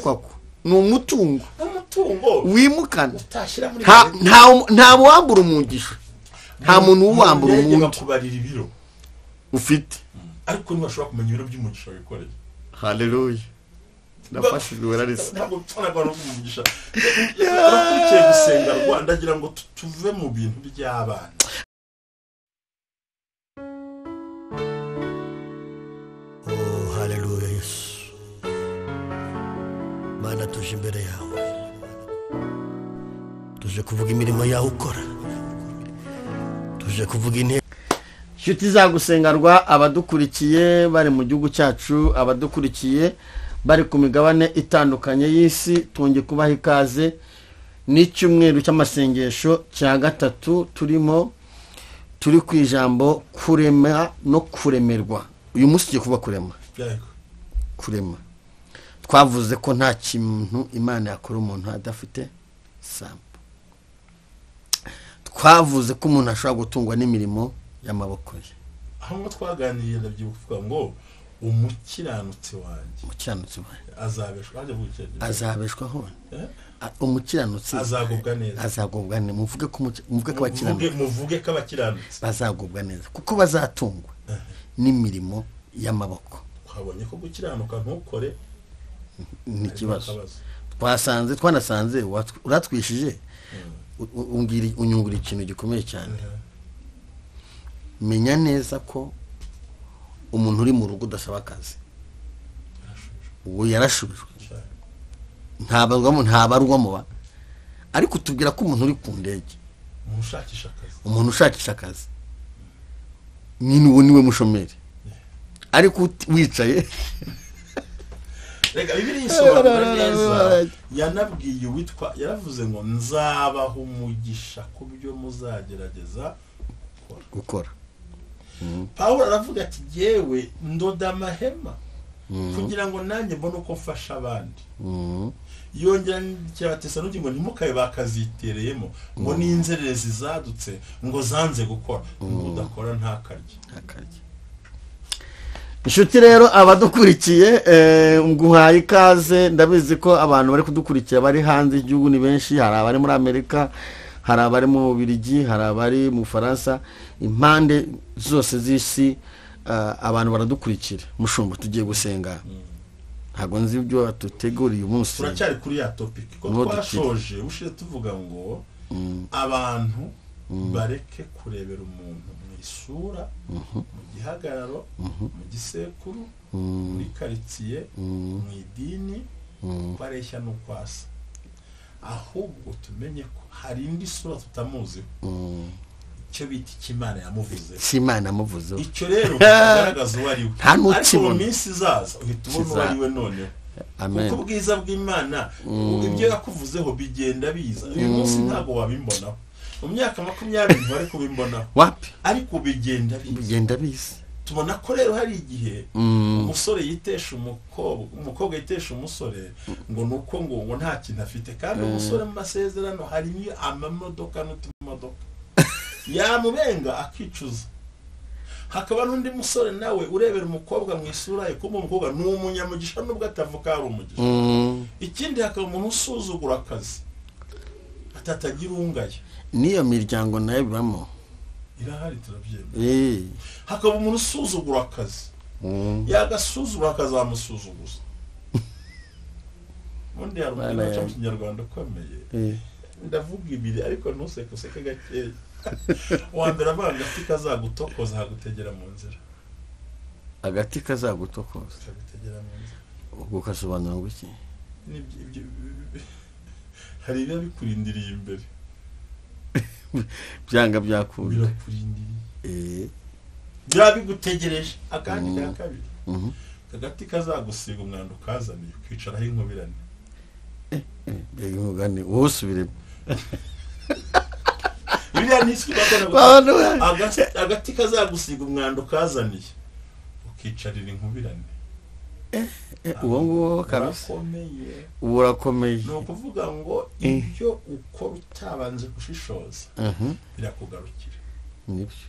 kwako ni umutungo wimukana utashira muri nta wambura umugisha nta muntu wambura umuntu kubarira ibiro ufite ariko ntibashobora kumenya ibiro by'umugisha wikoreye. Haleluya. Ndafashijwe rarisa ntabwo tfanaga no kumugisha arakurikiye gusenga Rwanda agira ngo tuve mu bintu by'abana. Oh haleluya Yesu mana tuje imbere yawe tuje kuvuga imirimo yawe ukora tuje kuvuga intego Shuti za gusengarwa abadukurikiye bari mu gihugu cyacu abadukurikiye bari ku migabane itandukanye y'isi twongeye kubaha ikaze n'icyumweru cy'amasengesho cya gatatu turi ku ijambo kurema no kuremerwa. Uyu munsi tugiye kuba kurema twavuze ko nta kintu Imana yakora umuntu adafite sample. Twavuze ko umuntu ashobora gutungwa n'imirimo y'amaboko ye. Aho twaganiriye ndabyibuka ngo umukiranutsi wanjye azabeshwaho umukiranutsi azagubwa neza muvuge ko abakiranutsi bazagubwa neza kuko bazatungwa n'imirimo y'amaboko. Twabonye ko gukiranuka ntukore n'ikibazo twanasanze uratwishije unyungura ikintu gikomeye cyane. Menya neza ko umuntu uri mu rugo udasaba akazi uwo yarashubijwe ntabarwamo ba ariko tubwira ko umuntu uri ku ndege umuntu ushakisha akazi nyine uwo niwe mushomeri ariko wicaye rega Bibiliya isobanura neza yanabwiye witwa yaravuze ngo nzabaho umugisha ku byo muzagerageza gukora. Pawulo aravuga ati yewe ndoda amahema kugira ngo nanjye mbone uko mfasha abandi. Yongera cyatesa n'ugi ngo ntimukabe bakazitereyemo ngo n'inzererezi zadutse ngo zanze gukora ngo udakora ntakarye. Inshuti rero abadukurikiye nguhaye ikaze ndabizi ko abantu bari kudukurikira bari hanze y'igihugu ni benshi. Hari abari muri Amerika, hari abari mu Bubiligi, hari abari mu Faransa, impande zose z'isi abantu baradukurikira. Mushumba tugiye gusenga ntago nzi ibyo atuteguriye umunsi. Turacyari kuri ya topic ko twashoje ushize tuvuga ngo abantu bareke kurebera umuntu mu isura mu gihagararo mu gisekuru muri karitsiye mu idini bareshya no kwasa, ahubwo tumenye ko hari indi sura tutamuzi icyo bita Imana yamuvuze icyo rero bigaragaza uwo ari we ariko mu minsi izaza uhita ubona uwo ari we none. Amen. Kuko ubwiza bw'Imana ibyo yakuvuzeho bigenda biza. Uyu munsi ntago wabimbonaho mu myaka 20 bari kubimbonaho wapi ariko bigenda biza. Tubona ko rero hari igihe umusore yitesha umukobwa yitesha umusore ngo nuko ngo nta kintu afite kandi umusore mu masezerano hari amamodoka n'utumodoka yamubenga akicuza. Hakaba n'undi musore nawe urebera umukobwa mu isura ye kuko umukobwa ni umunyamugisha nubwo atavuka ari umugisha. Ikindi hakaba umuntu usuzugura akazi atatagira ungaye. Niyo miryango nayo bibamo irahari turabyemera. Hakaba umuntu usuzugura akazi yagasuzugura akazamusuzuguza. Undi yarumva mu Kinyarwanda ukomeye ndavuga ibiri ariko ntuseke gake. Wambera banga agati kazagutokoza hagutegera mu nzira. Agati kazagutokoza hagutegera mu nzira ubwo kasobanura ngo iki? Hari ibyo bikurindiriye imbere byanga byakunda birakurindiriye byabigutegereje akandi ka kabiri. Agati kazagusiga umwanda ukazaniye kwicaraho inkubirane begumugane wosubiremo biriya nisiki bakora agati kazagusiga umwanda ukazaniye ukicarira inkubirane uwo nguwo kabisa urakomeye. No kuvuga ngo ibyo ukora utabanze gushishoza birakugarukira. Nibyo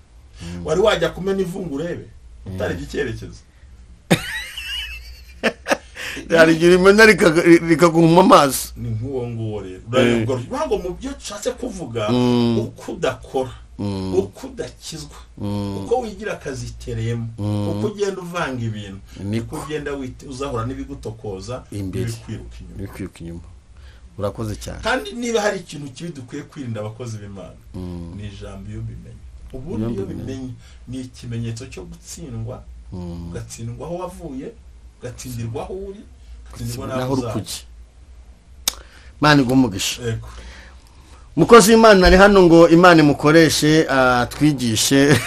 wari wajya kumena ivungu urebe utari gikerekezo hari igihe rimena rikaguma amaso. Ni nk'uwo nguwo rero ntabwo mu byo nshatse kuvuga uko udakora uko udakizwa uko wigira akazitereyemo uko ugenda uvanga ibintu uko ugenda uzahura n'ibigutokoza bikwiruka inyuma. Urakoze cyane. Kandi niba hari ikintu kibi dukwiye kwirinda abakozi b'Imana ni ijambo iyo bimenye. Ubundi iyo bimenye ni ikimenyetso cyo gutsindwa, ugatsindwa aho wavuye, ugatsindirwa aho uri, ugatsindirwa n'aho uzaje. Imana igumugisha. Mukozi w'Imana ari hano ngo Imana imukoreshe twigishe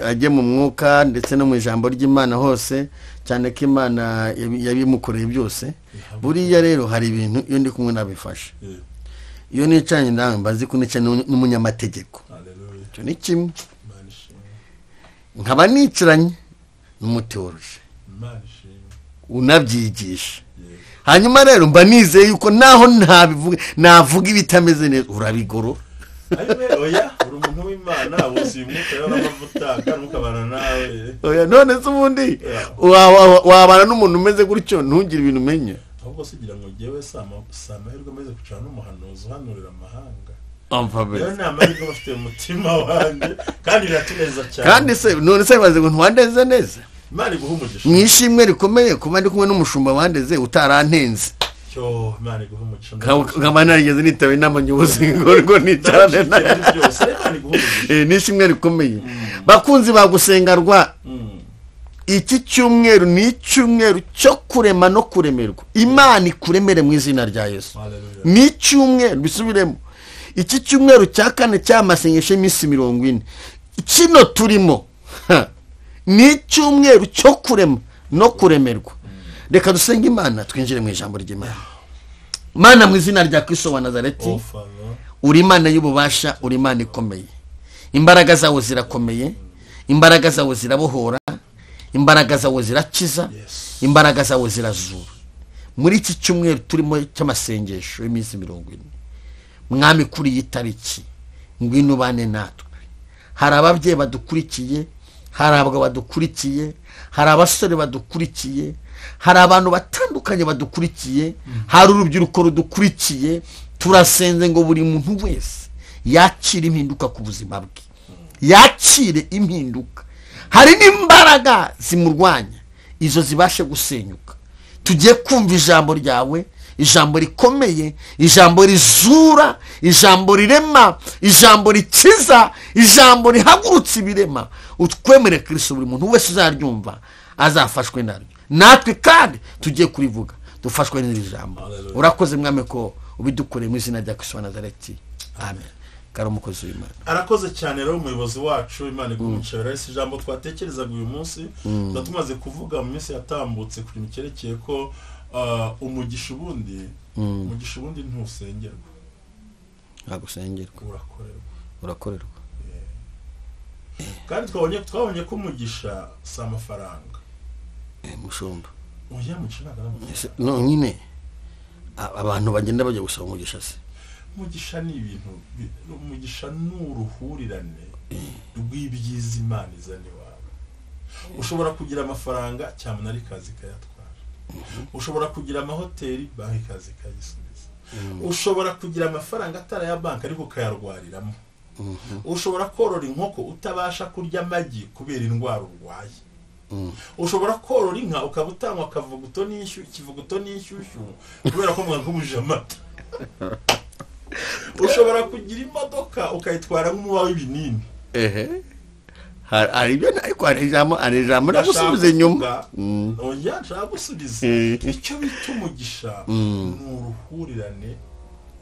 ajye mu mwuka ndetse no mu ijambo ry'Imana hose, cyane ko Imana yabimukoreye byose. Buriya rero hari ibintu iyo ndi kumwe nabifasha. Iyo nicanye nawe mbazi ko nicanye n'umunyamategeko. Cyo ni kimwe. Nkaba nicaranye n'umuteorije. Unabyigisha. Hanyuma rero mba nizeye yuko naho navuga ibitameze neza urabigoro. Oya uri umuntu w'Imana wuzuye umwuka y'amavuta kandi ukabana nawe. Oya none se ubundi wabana n'umuntu umeze gutyo ntugire ibintu umenye. Ahubwo sigira ngo ngewe samahirwe ameze kucana n'umuhanuzi uhanurira amahanga. Amfabe. Yo namahirwe bafite umutima wanjye kandi biratuneza cyane. Kandi se none se baze ngo ntwandeze neza. Imana iguhumugisha. Mwishimwe rikomeye kuba ndi kumwe n'umushumba wandeze utarantenze. Cyo Imana iguhumugisha. Kama narigeze nitawe inama nyobozi ngo nicarane na. Nishimwe rikomeye. Bakunzi bagusengarwa. Iki cyumweru ni icyumweru cyo kurema no kuremerwa. Imana ikuremere mu izina rya Yesu. Ni icyumweru bisubiremo. Iki cyumweru cya kane cy'amasengesho y'imisi 40. Kino turimo. Ni icyumweru cyo kurema no kuremerwa. Reka dusenge Imana twinjire mu ijambo ry'Imana. Mana mu izina rya Kristo wa Nazareti, uri Imana y'ububasha, uri Imana ikomeye. Imbaraga zawe zirakomeye, imbaraga zawe zirabohora, imbaraga zawe zirakiza, imbaraga zawe zirazura. Muri iki cyumweru turimo cy'amasengesho y'imisi 40. Mwami kuri iyi tariki ngwino bane natwe. Hari ababyeyi badukurikiye, hari abagabo badukurikiye, hari abasore badukurikiye, hari abantu batandukanye badukurikiye, hari urubyiruko rudukurikiye. Turasenze ngo buri muntu wese yakire impinduka ku buzima bwe, yakire impinduka. Hari n'imbaraga zimurwanya, izo zibashe gusenyuka. Tugiye kumva ijambo ryawe, ijambo rikomeye, ijambo rizura, ijambo rirema, ijambo rikiza, ijambo rihagurutsa ibirema. Utwemere Kristo buri muntu wese uzaryumva azafashwe naryo. Natwe kandi tugiye kurivuga dufashwe n'iri jambo. Urakoze Mwami ko ubidukoreye mu izina rya Kristo wa Nazareti. Amen. Karo mukozi w'Imana. Arakoze cyane rero umuyobozi wacu. Imana igumucera ese ijambo twatekerezaga uyu munsi tumaze kuvuga mu minsi yatambutse kuri mikerekeye ko umugisha ubundi ntusengerwa. Agusengerwa. Urakorerwa. Kandi twabonye ko umugisha si amafaranga. Mushumba. Oya mucina no nyine abantu bagenda bajya gusaba umugisha se. Umugisha ni ibintu, umugisha n'uruhurirane rw'ibyiza Imana izanye wawe. Ushobora kugira amafaranga cyamuna ari kazi kayatwara. Ushobora kugira amahoteli banki kazi kayisubiza. Ushobora kugira amafaranga atari ya banki ariko kayarwariramo. Ushobora korora inkoko utabasha kurya amagi kubera indwara urwaye. Ushobora korora inka ukabutangwa akavuguto n'ishyushyu kubera ko mwagumuje amata. Ushobora kugira imodoka ukayitwara nk'umuba w'ibinini. Hari ibyo ariko ari ijambo nagusubiza inyuma. Oya nshaka gusubiza. Icyo bita umugisha n'uruhurirane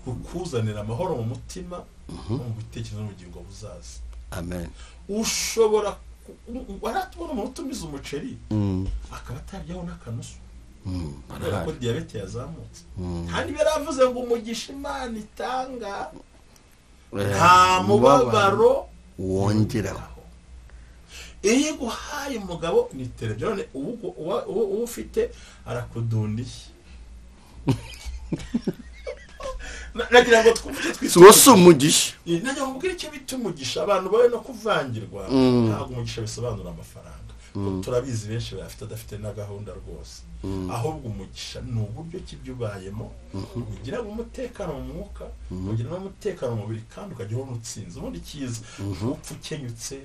rukuzanira amahoro mu mutima no mu bitekerezo n'ubugingo buzaza. Amen. Ushobora waratubona umuntu utumiza umuceri akaba ataryaho n'akanusu. Ko diyabete yazamutse. Kandi baravuze ngo umugisha Imana itanga nta mubabaro wongeraho. Iyo guhaye umugabo ni telefone uwo ufite arakudundiye. Nagira ngo twumve umugisha. Nagira ngo ubwire icyo bita umugisha abantu bawe no kuvangirwa. Ntabwo umugisha bisobanura amafaranga. turabizi benshi bafite adafite na gahunda rwose ahubwo umugisha ni uburyo kibyubayemo ugira umutekano mu mwuka ugira n'umutekano mu mubiri kandi ukagira n'utsinzi ubundi kiza upfu kenyutse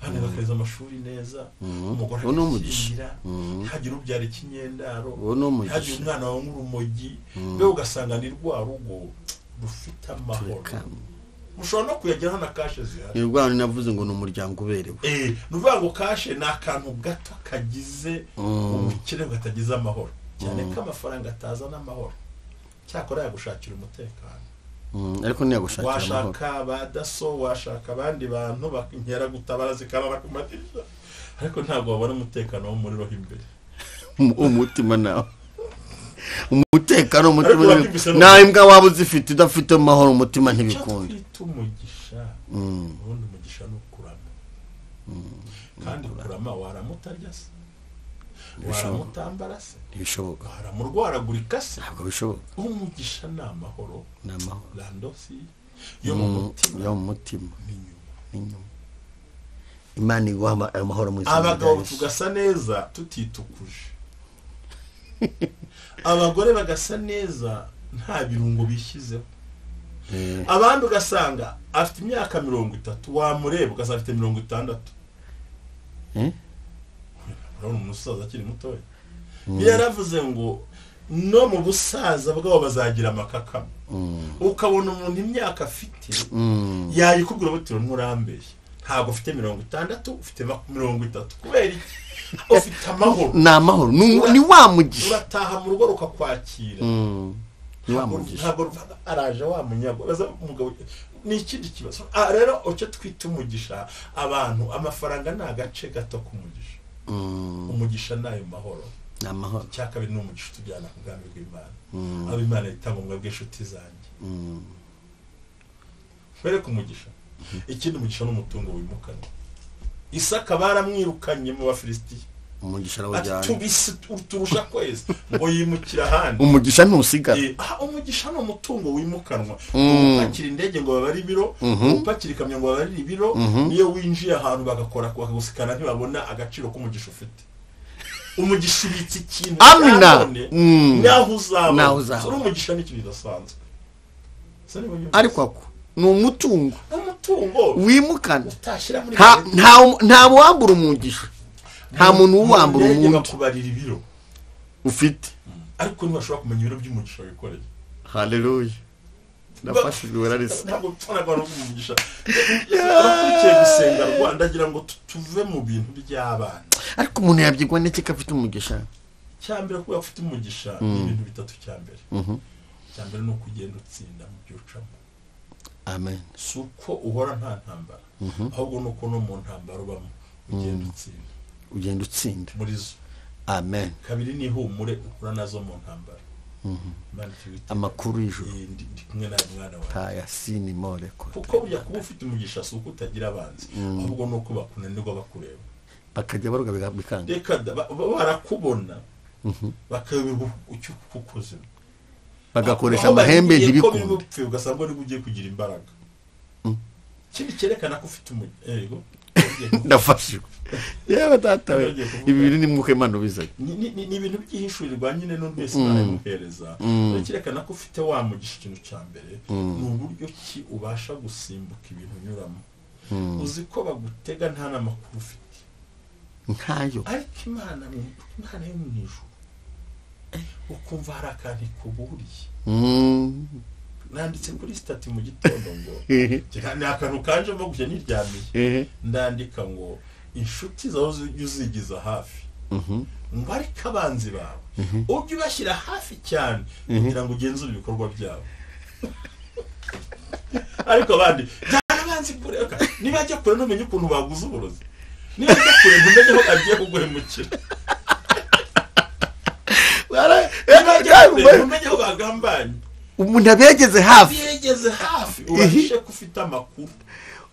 hano bakariza amashuri neza umugore akagira hagira ubyara ikinyendaro hagira umwana wa nk'urumogi be ugasanga ni rwa rugo rufite amahoro mushobora no kuyageraho na kashe zihari Rwanda navuze ngo ni umuryango uberewe nuvuga ngo kashe ni akantu gato kagize umukire gatagize amahoro cyane ko amafaranga atazana amahoro cyakora yagushakira umutekano ariko ntiyagushakira amahoro washaka badaso washaka abandi bantu bakinkera gutabara zikarara ku madirishya ariko ntabwo wabona umutekano wo muri roho imbere umutima nawe umutekano umutima nta imbwa waba uzifite udafite amahoro umutima ntibikunda umugisha ubundi umugisha ni ukurama kandi kurama waramutarya se waramutambara se ntibishoboka waramurwaragurika se ntabwo bishoboka umugisha ni amahoro randosi yo mu mutima n'inyuma Imana iguha amahoro mu izina abagabo tugasa neza tutitukuje abagore bagasa neza nta birungo bishyizeho abandi ugasanga afite imyaka 30 wamureba ugasanga afite 60 urabona umusaza akiri mutoya yaravuze ngo no mu busaza bwabo bazagira amakakama ukabona umuntu imyaka afite yayikubwira butiro nturambeshye ntabwo ufite 60 ufite 30 kubera iki ufite amahoro ni amahoro ni wamugisha urataha mu rugo rukakwakira ntabwo araje wamunyago umugabo ni ikindi kibazo rero oce twita umugisha abantu amafaranga ni agace gato k'umugisha umugisha nayo mahoro ni amahoro cyakabiri ni umugisha tujyana ku bwami bw'Imana abo Imana itanga umwe bw'inshuti zanjye mbere ku mugisha ikindi umugisha n'umutungo wimukanwa Isaka baramwirukanye mu Bafilisitiya umugisha rawujyana tubise turusha kwezi ngo yimukira handi umugisha ntusigara umugisha no mutungo wimukanwa upakira indege ngo babari biro upakira ikamyo ngo babari biro niyo winjiye ahantu bagakora bakagusikana ntibabona agaciro k'umugisha ufite umugisha ubitse ikintu amina naho uzaba umugisha n'ikintu kidasanzwe ariko ako ni umutungo wimukana utashyira muri nta wambura umugisha nta muntu uwambura umuntu bakubarira ibiro ufite ariko ntibashobora kumenya ibiro by'umugisha wikoreye haleluya nafashijwe wararese ntabwo tubona no umugisha urakurikiye gusenga Rwanda agira ngo tuve mu bintu by'abana ariko umuntu yabyigwa n'iki ko afite umugisha cyambere ko afite umugisha ni ibintu bitatu cyambere cyambere no kugenda utsinda mu byucamo amen suko uhora nta ntambara ahubwo nuko no mu ntambara ubamo ugenda utsinda muri zo amen kabiri ni humure ukura nazo mu ntambara amakuru y'ijuru ndi kumwe na mwana wawe taya sini more kuko burya kuba ufite umugisha suko utagira abanzi ahubwo nuko bakunanirwa bakureba bakajya baruga bikanga reka barakubona bakayoberwa icyo kukoze bagakoresha amahembe ntibikunda ugasanga uri ugiye kugira imbaraga kindi cyerekana ko ufite yego ndafashijwe yewe tatawe ibi bintu ni mwuka Imana ubizanye ni ibintu by'ihishurirwa nyine n'undi wese baramuhereza cyerekana ko ufite wamugisha ikintu cya mbere ni uburyo ki ubasha gusimbuka ibintu unyuramo uzi ko bagutega nta n'amakuru ufite nkayo ariko Imana yo mu ijuru ukumva hari akantu ikuburiye nanditse kuri stati mu gitondo ngo ni akantu kanjemo gutya niryamiye ndandika ngo inshuti zawe uzigiza hafi ngo ariko abanzi bawe ujye ubashyira hafi cyane kugira ngo ugenzure ibikorwa byabo ariko abandi byarabanzi kure niba ajya kure ntumenye ukuntu baguze uburozi niba ajya kure ntumenye aho agiye kuguhemukira ntumenye aho bagambanye umuntu abegeze hafi urashe ko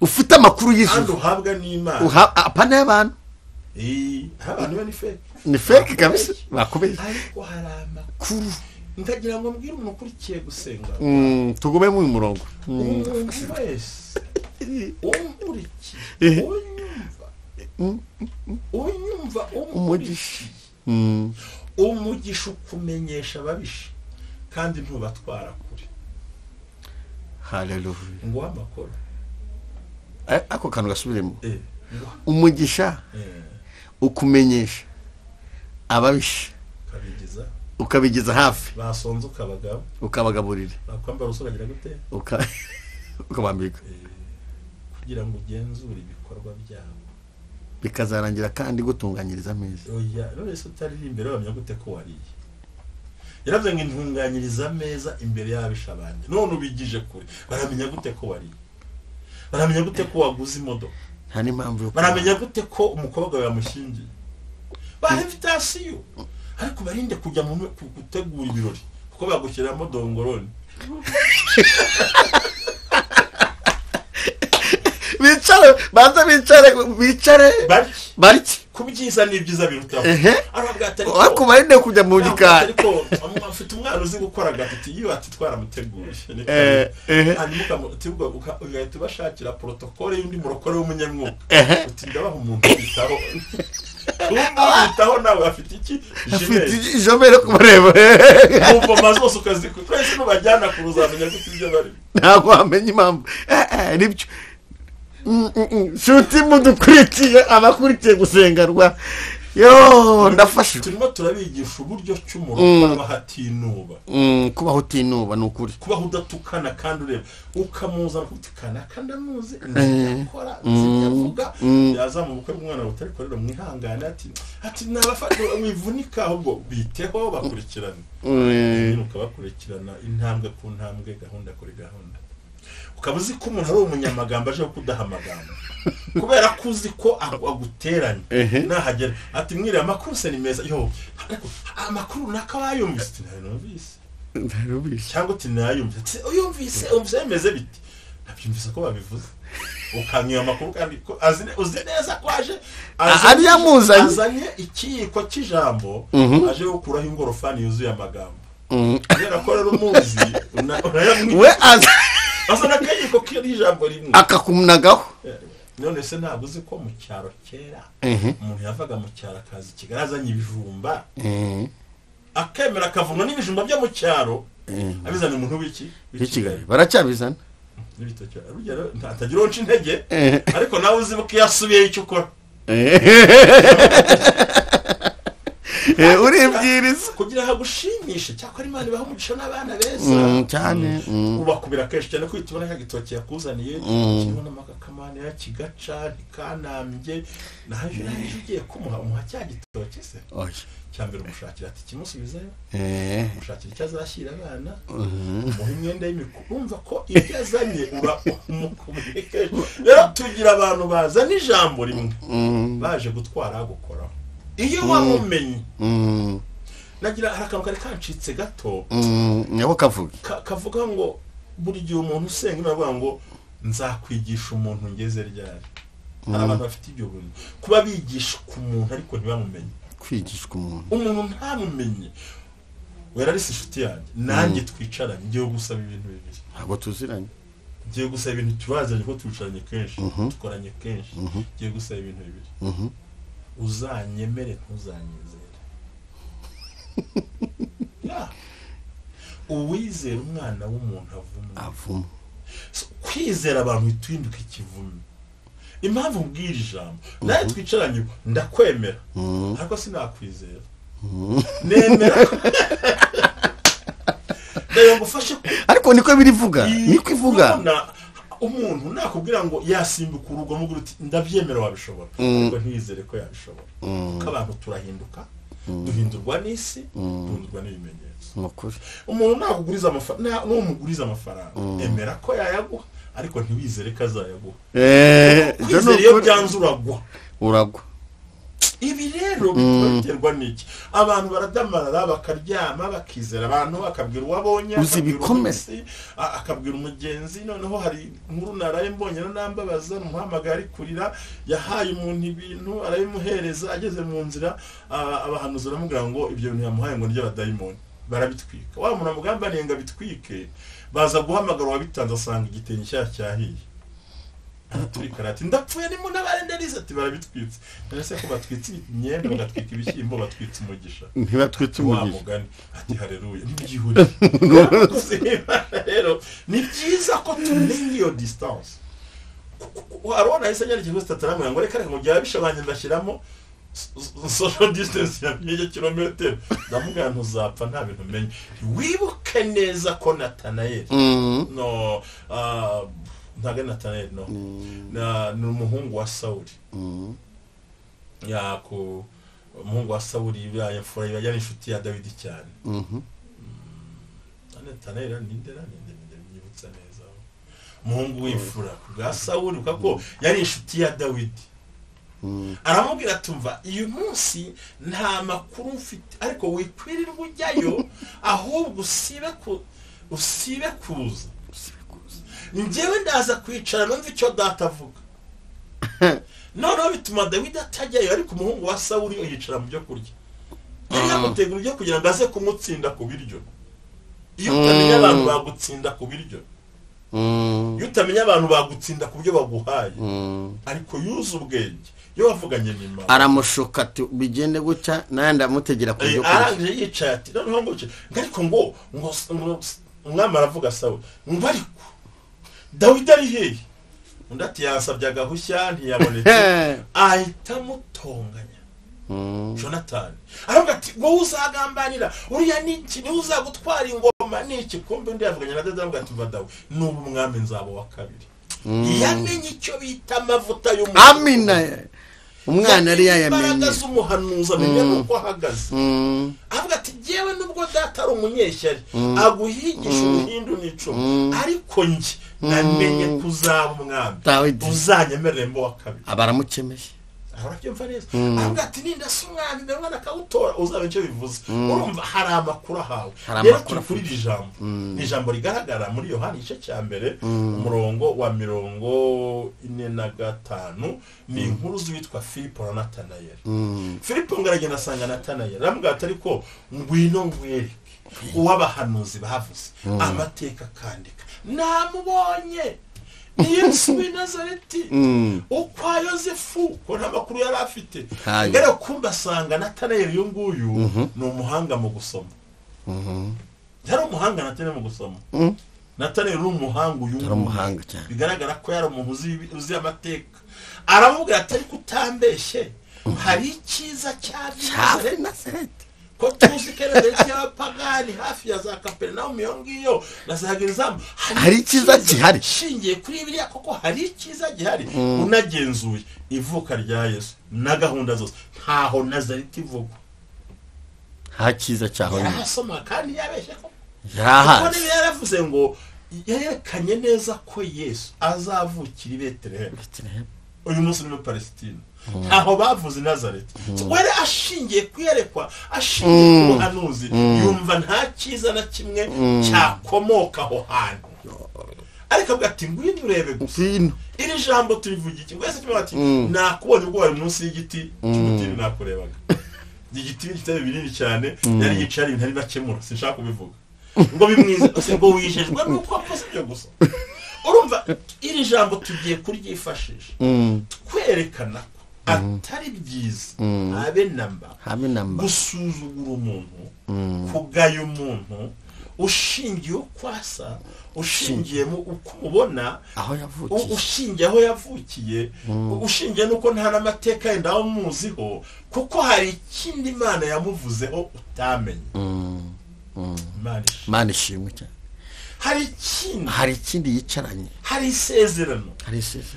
ufite amakuru y'ijuru kandi uhabwa n'Imana apana y'abantu abantu ni fake kabisa bakubeye ariko hari amakuru ndagira ngo mbwire umuntu ukurikiye gusenga tugume mu murongo wese umurikiye unyumva unyumva umugisha umugisha ukumenyesha ababisha kandi ntubatwara kure. haleluya ngo amakuru ako kantu gasubiremo umugisha ukumenyesha ababisha ukabigiza hafi basonze ukabagaburira bakwambara usuragira gute ukabambika kugira ngo ugenzure ibikorwa byabo bikazarangira kandi gutunganyiriza ameza. Oya none se utari imbere bamenya gute ko wariye. Yaravuze ngo intunganyiriza ameza imbere y'ababisha banje none ubigije kure baramenya gute ko wariye, baramenya gute ko waguze imodoka, nta n'impamvu baramenya gute ko umukobwa wawe yamushingiye, ba invitation ariko barinde kujya mu gutegura ibirori kuko bagushyiramo dongoroni. bicare bariki kubyiza n'ibyiza birutaho ariko barinde kujya mu gikari ariko afite umwana uzi gukora gatiti iyo atitwara muteguye hanyuma ugahita ubashakira protokole y'undi murokore w'umunyamwuga uti ndabaha umuntu witaho nawe afite iki jomere kubareba umva mazose ukazikutwese n'ubajyana kuruzamenya gute ibyo bari ntabwo wamenya impamvu nibyo shuti mudukurikiye abakurikiye gusengerwa yo ndafashe turimo turabigisha uburyo cy'umurokore bahatinuba kubaho utinuba n'ukuri kubaho udatukana kandi ureba ukamuza kutukana kandi amuzi yakora zivuga yaza mu bukwe bw'umwana butari korera mwihangana ati nabafata wivunika ahubwo biteho bakurikirana ukabakurikirana intambwe ku ntambwe gahunda kuri gahunda ukabuzi ko umuntu ari umunyamagambo aje kudaha amagambo kubera kuzi ko aguteranye nahagera ati mwire amakuru se ni meza yo amakuru nakabayumvise ntarubise cyangwa uti nayumvise uyumvise umvise biti nabyumvise ko babivuze ukanyiye amakuru kandi ko uzi neza ko aje ari yamuzanye azanye ikiyiko cy'ijambo aje gukuraho ingorofani yuzuye amagambo rero ko rero umuzi we asana kayiko kiri ijambo rimwe akakumnagaho none se ntabwo uzi ko mu cyaro kera umuntu yavaga mu cyaro akazi kigarazanye ibijumba akemera akavuna n'ibijumba byo mu cyaro abizana umuntu w'iki Kigali baracyabizana n'ibitoki urugero ntagira once intege ariko nawe uzi ko yasubiye icyo ukora uribwiriza kugira hagushimishe cyakora Imana ibaho umugisha n'abana beza cyane ubakubira kenshi cyane kwitubona nk'igitoki yakuzaniye kirimo n'amakakamane ya kigaca ntikanambye naje ugiye kumuha cya gitoki se cyambere umushakira ati kimusubizayo umushakira icyo azashyira abana mu imyenda y'imikumva ko ibyo azanye umukomunike rero tugira abantu bazana ijambo rimwe baje gutwara gukoraho iyo wamumenye nagira harakantu kari kancitse gato nabo kavuga ngo buri gihe umuntu usenga navuga ngo nzakwigisha umuntu ngeze ryari hari abantu bafite ibyo bintu kuba bigisha ku muntu ariko ntibamumenye kwigishwa umuntu ntamumenye wera ari inshuti yanjye nanjye twicaranye ngiye gusaba ibintu bibiri ntabwo tuziranye ngiye gusaba ibintu turazanye ko twicaranye kenshi dukoranye kenshi ngiye gusaba ibintu bibiri uzanyemere ntuzanyizere uwizera umwana w'umuntu avuma kwizera abantu bituhinduka ikivume impamvu mbwira ijambo nawe twicaranye ndakwemera ariko sinakwizera nemera ndayo ngufashe ariko niko birivuga niko ivuga umuntu nakubwira ngo yasimbuka urugo mugira uti ndabyemera wabishobora ariko ntizere ko yabishobora kuko abantu turahinduka duhindurwa n'isi duhindurwa n'ibimenyetso umuntu nakuguriza amafaranga n'umuguriza amafaranga emera ko yayaguha ariko ntiwizere ko azayaguha kwizera iyo byanze uragwa ibi rero biterwa n'iki abantu baradamarara bakaryama bakizera abantu bakabwira uwabonye akabwira umugenzi noneho hari inkuru naraye mbonye nambabaza umuhamagara ari kurira yahaye umuntu ibintu arabimuhereza ageze mu nzira abahanuzi baramubwira ngo ibyo bintu yamuhaye ngo ry'abadayimoni barabitwika wa muntu amugamba nenga bitwike baza guhamagara wabitanze asanga igitenyi cyahiye araturika ati ndapfuye ni munabarenderize ati barabitwitse nese ko batwitse imyenda bagatwika ibishyimbo batwitse umugisha ntibatwitse umugisha ati haleluya n'ibyihuri rero ni byiza ko tumenya iyo distance warona isenya igihe stataramu ngo reka ngo byabishabanye ndashyiramo social distance ya 1 kilometero ndamubwira ntuzapfa nta bintu menye wibuke neza ko Nathanael no ntaga Nathanael no ni umuhungu wa Sauli yako umuhungu wa Sauli yafura yari inshuti ya David cyane Nathanael ndindera nyibutsa neza umuhungu w'imfura bwa Sauli kuko yari inshuti ya David aramubwira tumva uyu munsi nta makuru mfite ariko wikwirirwa ujyayo ahubwo usibe kuza njyewe ndaza kwicara numva icyo data avuga noneho bituma David atajyayo ariko umuhungu wa Sauli yicara mu byo kurya yari yamutegura ibyo kugira ngo aze kumutsinda ku biryo iyo utamenya abantu bagutsinda ku biryo iyo utamenya abantu bagutsinda ku byo baguhaye ariko yuze ubwenge yo wavuganye n'Imana aramushuka ati bigende gutya nandi amutegera ku byo kurya aranje yicaye ati noneho ngo ariko ngo umwami aravuga Sauli ngo ariko David ari hehe undi ati yansabye agahushya ntiyabonetse ahita mutonganya Jonathan aravuga ati ngo uzagambanira uriya niki ni uzagutwara ingoma niki kumbe undi yavuganye na David aravuga ati Dawe n'ubu umwami nzabo wa kabiri yamenye icyo bita amavuta y'umuntu amina umwana ari yayamenye baragaza umuhanuza amenye uko ahagaze avuga ati jewe nubwo data ari umunyeshyari aguhigisha uruhindu n'icumu ariko nje namenye kuzaba umwami uzanyemerere mbo wa kabiri abaramukemeje aracyumva neza avuga ati ninda sumwami mwana akawutora uzabe icyo bivuze urumva hari amakuru ahawe rero kuri iri jambo ni jambo rigaragara muri Yohana igice cya mbere umurongo wa 45 ni inkuru z'uwitwa Filipo na Nathanael Filipo ngaragenda asanga Nathanael aramubwira ati ariko ngwino ngwereke uwabahanuzi bavuze amateka kandika namubonye Yesu w'i Nazareti ukwa Yosefu ko nta makuru yari afite ngere kumba asanga Nathanael uyu nguyu ni umuhanga mu gusoma yari umuhanga Nathanael mu gusoma Nathanael ni umuhanga uyu umuhanga cyane bigaragara ko yari umuntu uzi amateka aramubwira ati ariko utambeshye hari icyiza cya Nazareti ko tuzi keretse y'abapagani hafi ya za Kapernaum yongiyo nazagirizamu hari icyiza gihari shingiye kuri biriya koko hari icyiza gihari unagenzuye ivuka rya Yesu na gahunda zose ntaho Nazareti ivuga nta cyiza cyaho yarasoma kandi yabeshye ko yarahaze yaravuze ngo yerekanye neza ko Yesu azavukira i Betelehemu uyu munsi ni Palestine aho bavuze Nazareti wari ashingiye kwiyerekwa ashingiye ku buhanuzi yumva nta cyiza na kimwe cyakomoka aho hantu ariko avuga ati ngwino urebe gusa iri jambo turivuga iki wese kimwe ati nakubonye ubwo wari munsi y'igiti cy'umutini nakurebaga igiti giteye binini cyane yari yicari ntari nakemura sinshaka kubivuga ngo bimwize ngo wijejwe nuko akoze byo gusa urumva iri jambo tugiye kuryifashisha twerekana atari byiza habe namba gusuzugura umuntu kugaya umuntu ushingiye ukwasa ushingiye mu ukumubona aho yavukiye ushingiye aho yavukiye ushingiye nuko nta namateka yenda aho muziho kuko hari ikindi Imana yamuvuzeho utamenye Imana ishimwe cyane hari ikindi yicaranye hari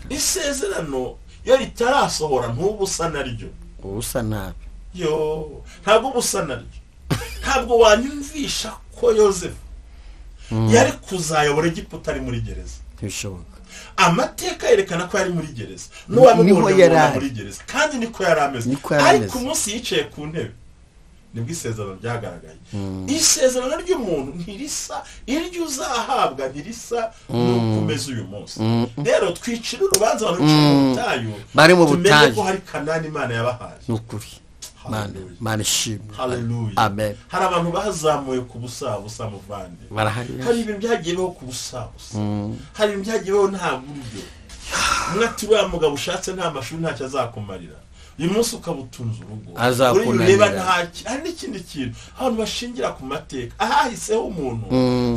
isezerano yo ritarasohora ntubusa naryo ubusa nabi ntabwo ubusa naryo ntabwo wanyumvisha ko Yosefu yari kuzayobora Egiputa ari muri gereza ntibishoboka amateka yerekana ko yari muri gereza n'uwamubonye muri gereza kandi niko yari ameze ariko umunsi yicaye ku ntebe nibwo isezerano ryagaragaye isezerano ry'umuntu ntirisa iryo uzahabwa ntirisa n'ukomeza uyu munsi rero twicira urubanza abantu bari mu butayu tumenye ko hari Kanani Imana yabahaye n'ukuri Mana ishimwe haleluya amen hari abantu bazamuye ku busabusa muvande hari ibintu byagiye biho ku busabusa hari ibintu byagiye biho nta buryo mwati wa mugabo ushatse nta mashuri ntacyo azakumarira uyu munsi ukabutunza urugo azakunanira hari n'ikindi kintu abantu bashingira ku mateka ahahiseho umuntu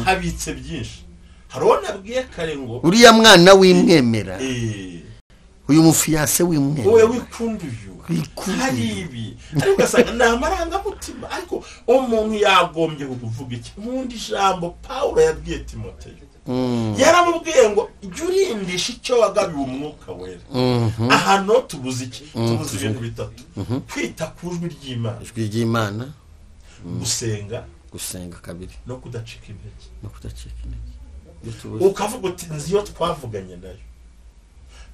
habitse byinshi hari uwo nabwiye kare ngo uriya mwana w'imwemera uyu mufiyase w'imwemera wowe wikunda uyu hari ibi ariko ugasanga ni amarangamutima ariko umuntu yagombye kuvuga iki nk'undi jambo Pawulo yabwiye Timoteyo yaramubwiye ngo jya urindisha icyo wagabiwe umwuka wera ahantu tubuze iki tubuze ibintu bitatu kwita ku ijwi ry'Imana gusenga kabiri no kudacika intege ukavuga uti nzi iyo twavuganye nayo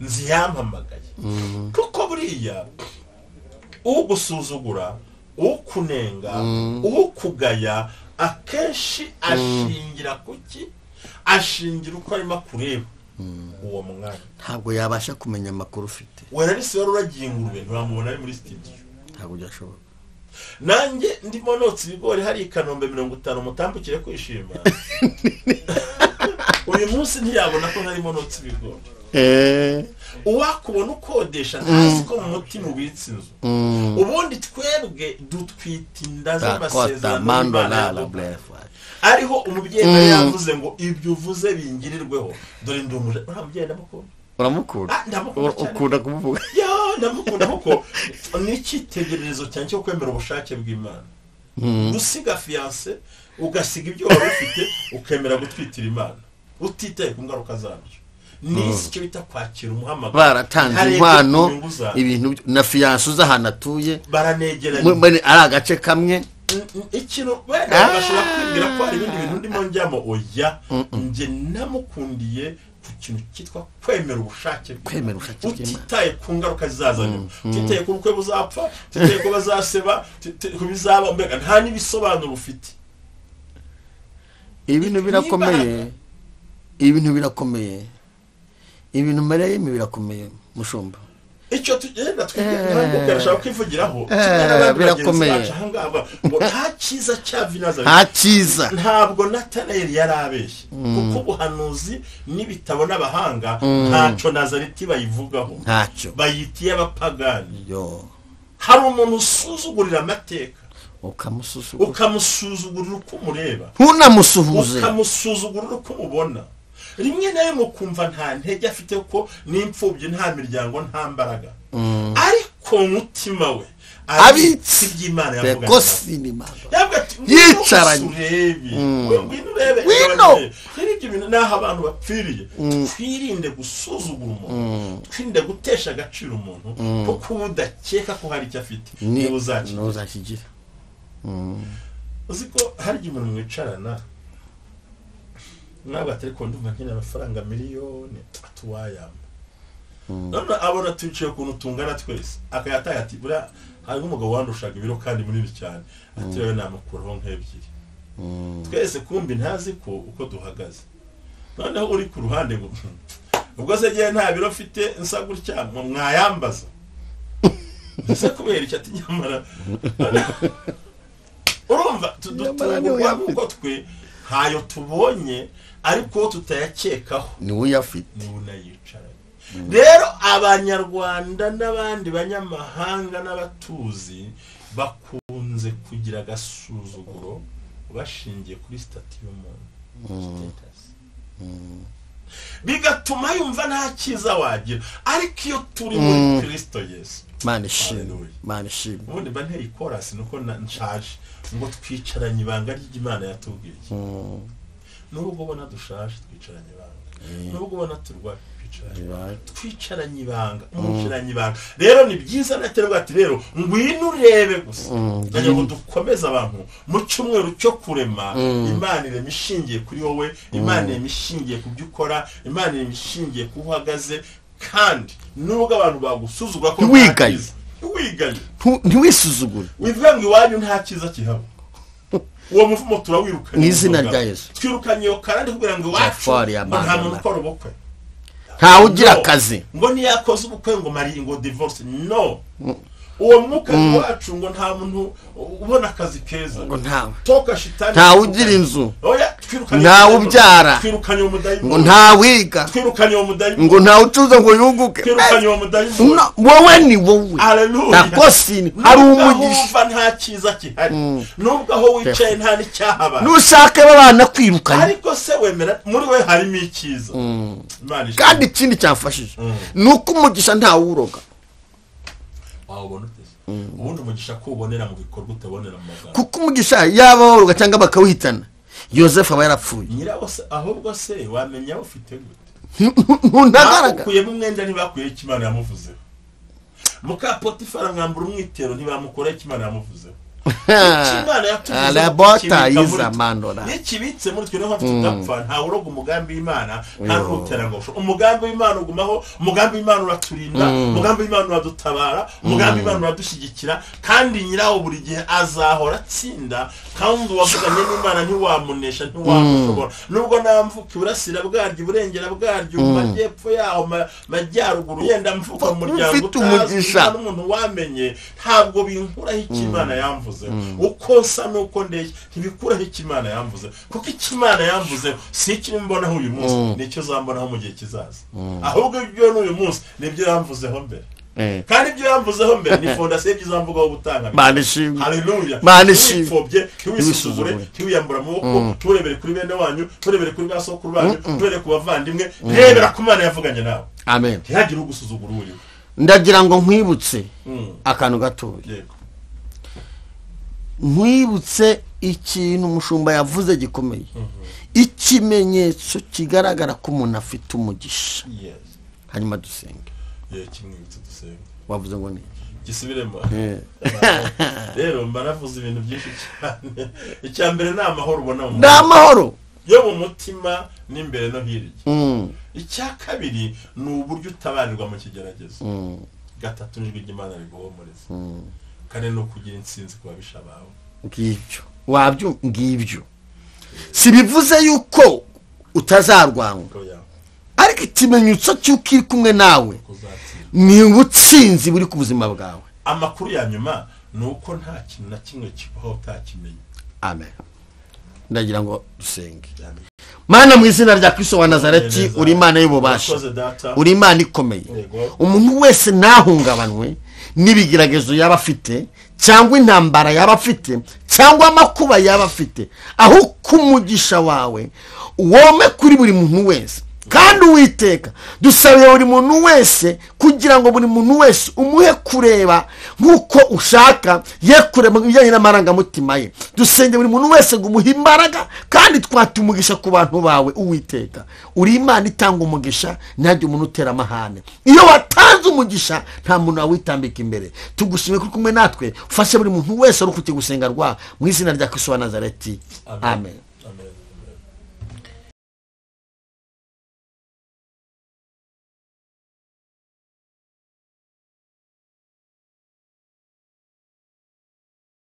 nzi yampamagaye kuko buriya ugusuzugura ukunenga ukugaya akenshi ashingira kuki ashingira uko arimo kureba uwo mwanya ntabwo yabasha kumenya amakuru ufite werarisi wari uragiye ingurube ntiwamubona ari muri studio ntabwo byashoboka nanjye ndimo notse ibigori hari i Kanombe 50 mutambukire kwishima uyu munsi ntiyabona ko narimo notse ibigori uwakubona ukodesha ntazi ko mu mutima ubitse inzu ubundi twebwe dutwita inda z'amasezerano ariho umubyeyi yavuze ngo ibyo uvuze bingirirweho dore ndumuje uramubyeyi ndamukunda uramukunda ukunda kumuvuga ndamukunda kuko n'ikitegererezo cyane cyo kwemera ubushake bw'Imana gusiga fiance ugasiga ibyo wari ufite ukemera gutwitira Imana utitaye ku ngaruka zabyo nisi cyo bita kwakira umuhamagaro baratanze inkwano ibintu na fiance uzahana atuye baranegeranye ari agace kamwe ikintu wenda bashobora kwibwira ko hari ibindi bintu ndimo njyamo oya nge namukundiye ku kintu cyitwa kwemera ubushake bw'Imana utitaye ku ngaruka zizazanye utitaye ku bukwe buzapfa utitaye ko bazaseba ku bizaba mbega nta n'ibisobanuro ufite ibintu mareye birakomeye mushumba icyo tugenda twigana kwivugiraho birakomeye ngo nta cyiza cyavinaza nta cyiza ntabwo Natanayeli yarabeshye kuko ubuhanuzi n'ibitabo n'abahanga ntacyo Nazareti bayivugaho ntacyo bayitiye abapagani hari umuntu usuzugurira amateka ukamusuzugurira uko umureba ntunamusuhuze ukamusuzugurira uko umubona rimwe nawe mukumva nta ntege afite ko n'imfubyi nta miryango nta mbaraga ariko umutima we abitse iby'Imana yavuga yicaranye ibintu naho abantu bapfiriye twirinde gusuzugura umuntu twirinde gutesha agaciro umuntu kuko udakeka ko hari icyo afite ntuzakigira uzi ko hari igihe umuntu mwicarana ntabwo atari ko ndumva nkeneye amafaranga miliyoni atuwayama none abona tuciye ukuntu tungana twese akayataye ati buriya hari umugabo wandushaga ibiro kandi munini cyane ati rero namukuraho nk'ebyiri twese kumbi ntazi ko uko duhagaze noneho uri ku ruhande ngo ubwo se gihe nta biro mfite nsa gutya mwayambaza ese kubera icyo ati nyamara urumva tudutungurwa kuko twe ntayo tubonye ariko tutayakekaho niwe uyafite niwe unayicaranye rero abanyarwanda n'abandi banyamahanga n'abatuzi bakunze kugira agasuzuguro bashingiye kuri stati y'umuntu bigatuma yumva nta cyiza wagira ariko iyo turi muri Kristo Yesu Mana ishimwe ubundi mba nteye ikorasi nuko nshaje ngo twicaranye ibanga ry'Imana yatubwiye nubwo ubona dushaje twicaranye ibanga nubwo ubona turwaye twicaranye ibanga umushiranye ibanga rero ni byiza naterwa ati rero ngwino urebe gusa ndaje ngo dukomeze abantu mu cyumweru cyo kurema Imana irema ishingiye kuri wowe Imana irema ishingiye ku byo ukora Imana irema ishingiye ku uhagaze kandi nubwo abantu bagusuzugura ko wigaye ntiwisuzugure wivuga ngo iwanyu nta cyiza kihaba uwo muvumo turawirukanye mu izina rya Yesu twirukanye yo kandi kugira ngo iwacu nta muntu ukora ubukwe ntawe ugira akazi ngo niyakoze ubukwe ngo mari ngo divorce no uwo mwuka wacu ngo nta muntu ubona akazi keza ngo ntawe toka shitani ntawe ugira inzu oya twirukanye ntawe ubyara twirukanye umudayimoni ngo ntawiga twirukanye umudayimoni ngo ntawe ucuza ngo yunguke twirukanye umudayimoni wowe ni wowe haleluya nakosini hari umugisha nta cyiza kihari nubwo aho wicaye nta n'icyahaba nushake babana kwirukanye ariko se wemera muri we harimo icyiza kandi ikindi cyafashije nuko umugisha ntawe uroga ubona utese ubundi umugisha ko ubonera mu bikorwa utabonera mu magambo kuko umugisha yaba woroga cyangwa bakawihitana Yosefu aba yarapfuye nyirawo se ahubwo se wamenya ufite gute ntundagaragara bakuyemo umwenda ntibakuyeho ikimana yamuvuzeho muka Potifara mwambura umwitero ntibamukoraho ikimana yamuvuzeho ikimana yatuvuze n'ikibitse muri twe niho tudapfa nta uroga umugambi w'Imana nta n'utera ngo umugambi w'Imana ugumaho umugambi w'Imana uraturinda umugambi w'Imana uradutabara umugambi w'Imana uradushyigikira kandi nyirawo buri gihe azahora atsinda kandi uwavuganye n'Imana ntiwamunesha ntiwamushobora nubwo namvuka iburasira bwaryo iburengera bwaryo mu majyepfo yaho majyaruguru yenda mvuka mu muryango umugisha n'umuntu wamenye ntabwo binkuraho ikimana yamvuze uko sa nuko ndeye ntibikuraho ikimana yamvuze kuko ikimana yamvuze si ikiri mbonaho uyu munsi nicyo zambonaho mu gihe kizaza ahubwo ibyo n'uyu munsi nibyo yamvuzeho mbere kandi ibyo yamvuzeho mbere ni fondasiyo y'izamvugaho gutanga haleluya ntiwipfobye ntiwisuzugure ntiwiyambura amaboko turebere kuri bene wanyu turebere kuri ba sokuru banyu turebere ku bavandimwe rebera ku Mana yavuganye nawe amen ntihagire ugusuzugura uriwe ndagira ngo nkwibutse akantu gatoya nkwibutse ikintu umushumba yavuze gikomeye ikimenyetso kigaragara ko umuntu afite umugisha hanyuma dusenge kimwibutse dusenge wavuze ngo ni gisubiremo rero mbaravuze ibintu byinshi cyane icya mbere ni amahoro ubona mu amahoro yo mu mutima n'imbere no hirya icya kabiri ni uburyo utabarirwa mu kigeragezo gatatu n'ijwi ry'Imana riguhumuriza kane no kugira insinzi ku babisha bawe ngibyo wabyo ngibyo si bivuze yuko utazarwanywa ariko ikimenyetso cy'uko iri kumwe nawe ni ubutsinzi buri ku buzima bwawe amakuru ya nyuma ni uko nta kintu na kimwe kibaho utakimenye amen ndagira ngo dusenge Mana mu izina rya Kristo wa Nazareti uri Imana y'ububasha uri Imana ikomeye umuntu wese nahungabanwe n'ibigeragezo yaba afite cyangwa intambara yaba afite cyangwa amakuba yaba afite aho kumugisha wawe wome kuri buri muntu wese kandi Uwiteka dusabiye buri muntu wese kugira ngo buri muntu wese umuhe kureba nkuko ushaka ye kureba ibijyanye n'amarangamutima ye dusenge buri muntu wese ngo umuhe imbaraga kandi twatumugisha ku bantu bawe Uwiteka uri Imana itanga umugisha ntajye umuntu utera amahane iyo watanze umugisha nta muntu wawitambika imbere tugushimye ko kumwe natwe ufashe buri muntu wese ari gusenga rwa mu izina rya Kristo wa Nazareti amen.